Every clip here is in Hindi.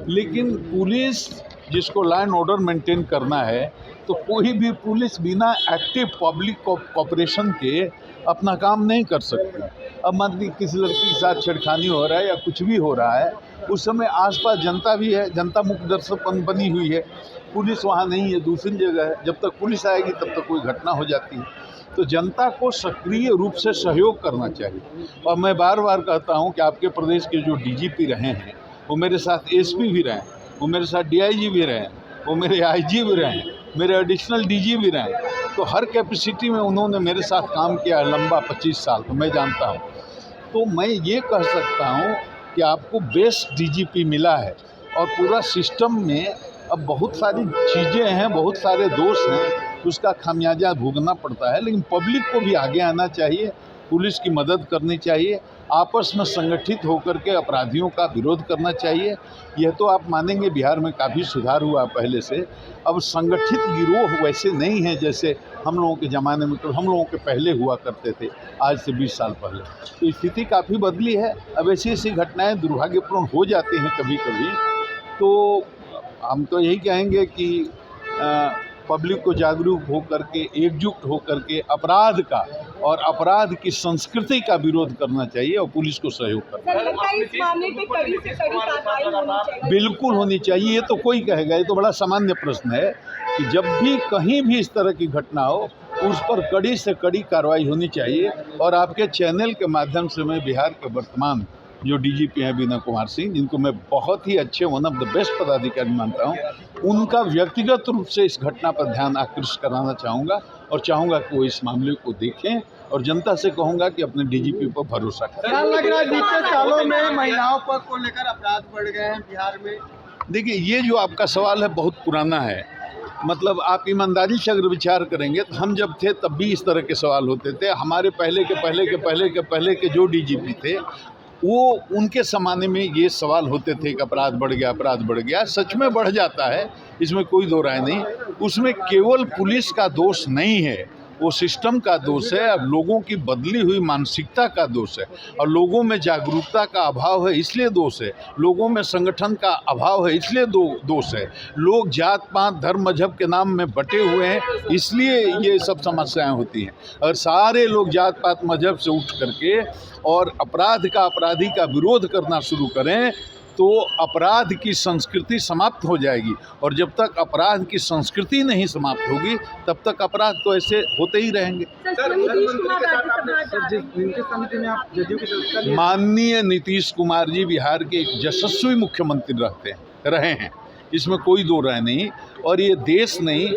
लेकिन पुलिस जिसको लॉ एंड ऑर्डर मेंटेन करना है, तो कोई भी पुलिस बिना एक्टिव पब्लिक कोऑपरेशन के अपना काम नहीं कर सकती। अब मान लीजिए किसी लड़की के साथ छेड़खानी हो रहा है या कुछ भी हो रहा है, उस समय आसपास जनता भी है, जनता मुख्य दर्शक बनी हुई है, पुलिस वहाँ नहीं है, दूसरी जगह है। जब तक पुलिस आएगी तब तक कोई घटना हो जाती है। तो जनता को सक्रिय रूप से सहयोग करना चाहिए। और मैं बार बार कहता हूँ कि आपके प्रदेश के जो डीजीपी रहे हैं, वो मेरे साथ एसपी भी रहे हैं, वो मेरे साथ डीआईजी भी रहे हैं, वो मेरे आईजी भी रहे हैं, मेरे एडिशनल डीजी भी रहे हैं। तो हर कैपेसिटी में उन्होंने मेरे साथ काम किया लंबा 25 साल, तो मैं जानता हूँ। तो मैं ये कह सकता हूँ कि आपको बेस्ट डीजीपी मिला है और पूरा सिस्टम में अब बहुत सारी चीज़ें हैं, बहुत सारे दोष हैं, उसका खामियाजा भुगतना पड़ता है। लेकिन पब्लिक को भी आगे आना चाहिए, पुलिस की मदद करनी चाहिए, आपस में संगठित होकर के अपराधियों का विरोध करना चाहिए। यह तो आप मानेंगे बिहार में काफ़ी सुधार हुआ पहले से। अब संगठित गिरोह वैसे नहीं है जैसे हम लोगों के ज़माने में, तो हम लोगों के पहले हुआ करते थे, आज से 20 साल पहले। तो स्थिति काफ़ी बदली है। अब ऐसी ऐसी घटनाएं दुर्भाग्यपूर्ण हो जाती हैं कभी कभी। तो हम तो यही कहेंगे कि पब्लिक को जागरूक होकर के, एकजुट होकर के अपराध का और अपराध की संस्कृति का विरोध करना चाहिए और पुलिस को सहयोग करना चाहिए। इस मामले पे कड़ी से कड़ी कार्रवाई होनी चाहिए। बिल्कुल होनी चाहिए। ये तो कोई कहेगा, ये तो बड़ा सामान्य प्रश्न है कि जब भी कहीं भी इस तरह की घटना हो, उस पर कड़ी से कड़ी कार्रवाई होनी चाहिए। और आपके चैनल के माध्यम से मैं बिहार के वर्तमान जो डीजीपी हैं विनय कुमार सिंह, जिनको मैं बहुत ही अच्छे, वन ऑफ द बेस्ट पदाधिकारी मानता हूं, उनका व्यक्तिगत रूप से इस घटना पर ध्यान आकृष्ट कराना चाहूँगा और चाहूँगा कि वो इस मामले को देखें और जनता से कहूँगा कि अपने डीजीपी पर भरोसा करें। लग रहा है बीते सालों में महिलाओं पर को लेकर अपराध बढ़ गए हैं बिहार में। देखिए, ये जो आपका सवाल है बहुत पुराना है। मतलब आप ईमानदारी से अगर विचार करेंगे तो हम जब थे तब भी इस तरह के सवाल होते थे। हमारे पहले के जो डीजीपी थे, वो उनके ज़माने में ये सवाल होते थे कि अपराध बढ़ गया। सच में बढ़ जाता है, इसमें कोई दो राय नहीं। उसमें केवल पुलिस का दोष नहीं है, वो सिस्टम का दोष है, अब लोगों की बदली हुई मानसिकता का दोष है, और लोगों में जागरूकता का अभाव है इसलिए दोष है, लोगों में संगठन का अभाव है इसलिए दोष है, लोग जात पात धर्म मजहब के नाम में बटे हुए हैं इसलिए ये सब समस्याएं होती हैं। अगर सारे लोग जात पात मजहब से उठ करके और अपराधी का विरोध करना शुरू करें तो अपराध की संस्कृति समाप्त हो जाएगी। और जब तक अपराध की संस्कृति नहीं समाप्त होगी तब तक अपराध तो ऐसे होते ही रहेंगे। माननीय नीतीश कुमार जी बिहार के एक यशस्वी मुख्यमंत्री रहे हैं, इसमें कोई दो राय नहीं। और ये देश नहीं,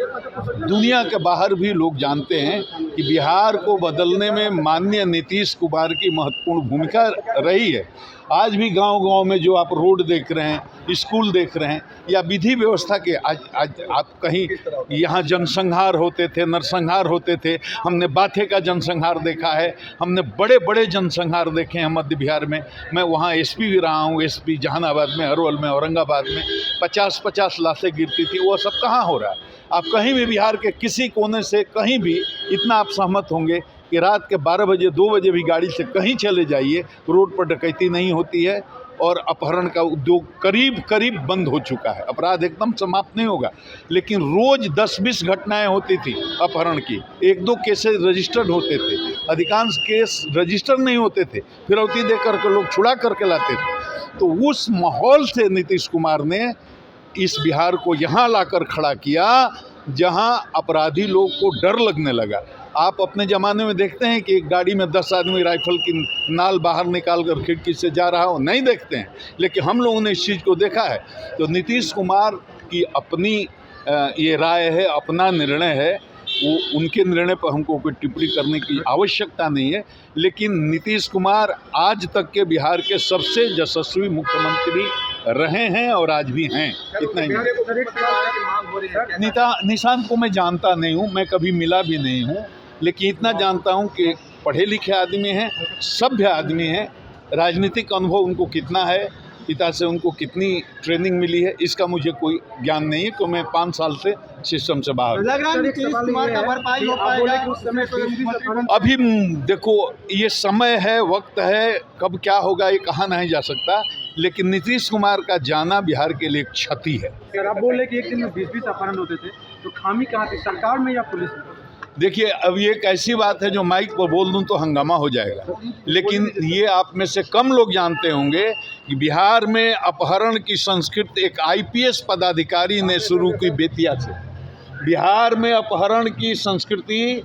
दुनिया के बाहर भी लोग जानते हैं कि बिहार को बदलने में माननीय नीतीश कुमार की महत्वपूर्ण भूमिका रही है। आज भी गांव-गांव में जो आप रोड देख रहे हैं, स्कूल देख रहे हैं, या विधि व्यवस्था के आज आप कहीं यहाँ जनसंहार होते थे, नरसंहार होते थे, हमने बाथे का जनसंहार देखा है, हमने बड़े बड़े जनसंहार देखे हैं मध्य बिहार में। मैं वहाँ एसपी भी रहा हूँ, एसपी जहानाबाद में, अरवल में, औरंगाबाद में 50-50 लाशें गिरती थी। वो सब कहाँ हो रहा है? आप कहीं भी बिहार के किसी कोने से कहीं भी, इतना आप सहमत होंगे कि रात के 12 बजे 2 बजे भी गाड़ी से कहीं चले जाइए, रोड पर डकैती नहीं होती है और अपहरण का उद्योग करीब बंद हो चुका है। अपराध एकदम समाप्त नहीं होगा, लेकिन रोज़ 10-20 घटनाएं होती थी अपहरण की, 1-2 केसेस रजिस्टर्ड होते थे, अधिकांश केस रजिस्टर नहीं होते थे, फिरौती दे करके लोग छुड़ा करके लाते थे। तो उस माहौल से नीतीश कुमार ने इस बिहार को यहाँ लाकर खड़ा किया जहाँ अपराधी लोग को डर लगने लगा। आप अपने ज़माने में देखते हैं कि एक गाड़ी में 10 आदमी राइफल की नाल बाहर निकाल कर खिड़की से जा रहा हो, नहीं देखते हैं, लेकिन हम लोगों ने इस चीज़ को देखा है। तो नीतीश कुमार की अपनी ये राय है, अपना निर्णय है, वो उनके निर्णय पर हमको कोई टिप्पणी करने की आवश्यकता नहीं है। लेकिन नीतीश कुमार आज तक के बिहार के सबसे यशस्वी मुख्यमंत्री रहे हैं और आज भी हैं। इतना ही। निशांत को मैं जानता नहीं हूँ, मैं कभी मिला भी नहीं हूँ, लेकिन इतना जानता हूँ कि पढ़े लिखे आदमी हैं, सभ्य आदमी हैं। राजनीतिक अनुभव उनको कितना है पिता से उनको कितनी ट्रेनिंग मिली है इसका मुझे कोई ज्ञान नहीं है, क्योंकि मैं 5 साल से सिस्टम से बाहर हूँ। लग रहा है नीतीश कुमार का भरपाई हो पाएगा उस समय तो अभी देखो ये समय है, वक्त है, कब क्या होगा ये कहा नहीं जा सकता, लेकिन नीतीश कुमार का जाना बिहार के लिए एक क्षति है। सर आप बोल रहे कि एक दिन में 20-20 अपहरण होते थे, तो खामी कहाँ थी, सरकार में या पुलिस में? देखिए अब ये एक ऐसी बात है जो माइक पर बोल दूं तो हंगामा हो जाएगा, लेकिन ये आप में से कम लोग जानते होंगे कि बिहार में अपहरण की संस्कृति एक आईपीएस पदाधिकारी ने शुरू की बेतिया से। बिहार में अपहरण की संस्कृति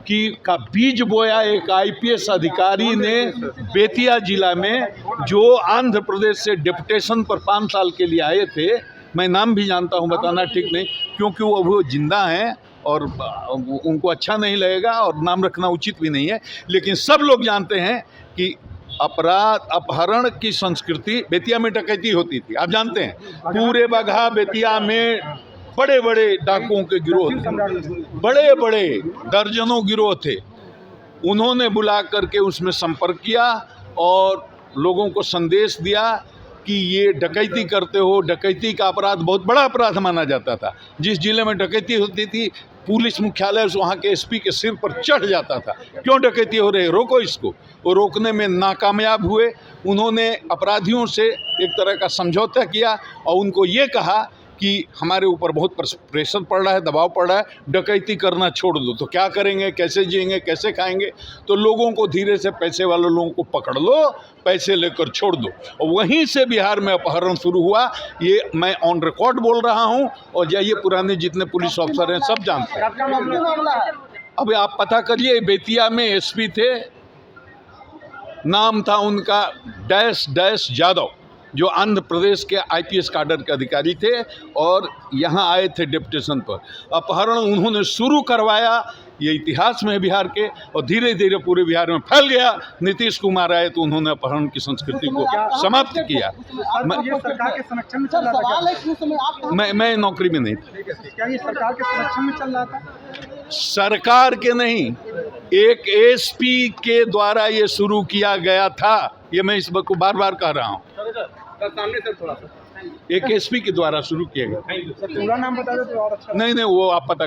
का बीज बोया एक आईपीएस अधिकारी ने बेतिया जिला में, जो आंध्र प्रदेश से डिप्यूटेशन पर 5 साल के लिए आए थे। मैं नाम भी जानता हूं, बताना ठीक नहीं क्योंकि वो जिंदा हैं और उनको अच्छा नहीं लगेगा और नाम रखना उचित भी नहीं है, लेकिन सब लोग जानते हैं कि अपहरण की संस्कृति बेतिया में डकैती होती थी। आप जानते हैं पूरे बगहा बेतिया में बड़े बड़े डाकुओं के गिरोह थे, बड़े बड़े दर्जनों गिरोह थे। उन्होंने बुला करके उसमें संपर्क किया और लोगों को संदेश दिया कि ये डकैती करते हो। डकैती का अपराध बहुत बड़ा अपराध माना जाता था। जिस जिले में डकैती होती थी पुलिस मुख्यालय से वहाँ के एसपी के सिर पर चढ़ जाता था, क्यों डकैती हो रही है, रोको इसको। वो रोकने में नाकामयाब हुए। उन्होंने अपराधियों से एक तरह का समझौता किया और उनको ये कहा कि हमारे ऊपर बहुत प्रेशर पड़ रहा है, दबाव पड़ रहा है, डकैती करना छोड़ दो। तो क्या करेंगे, कैसे जिएंगे, कैसे खाएंगे? तो लोगों को धीरे से, पैसे वाले लोगों को पकड़ लो, पैसे लेकर छोड़ दो। और वहीं से बिहार में अपहरण शुरू हुआ। ये मैं ऑन रिकॉर्ड बोल रहा हूँ और जाइए पुराने जितने पुलिस ऑफिसर हैं सब जानते हैं। अब आप पता करिए, बेतिया में एसपी थे, नाम था उनका डैश डैश यादव, जो आंध्र प्रदेश के आईपीएस काडर के अधिकारी थे और यहाँ आए थे डिप्यूटेशन पर। अपहरण उन्होंने शुरू करवाया, ये इतिहास में है बिहार के, और धीरे धीरे पूरे बिहार में फैल गया। नीतीश कुमार आए तो उन्होंने अपहरण की संस्कृति को समाप्त किया। ये सरकार के संरक्षण में चल रहा था? मैं नौकरी में नहीं था। क्या ये सरकार के संरक्षण में चल रहा था? सरकार के नहीं, एक एसपी के द्वारा ये शुरू किया गया था। ये मैं इस बात को बार बार कह रहा हूँ, सामने से थोड़ा सा एक एसपी के द्वारा शुरू किया गया। पूरा नाम बता दो तो और अच्छा। नहीं वो आप पता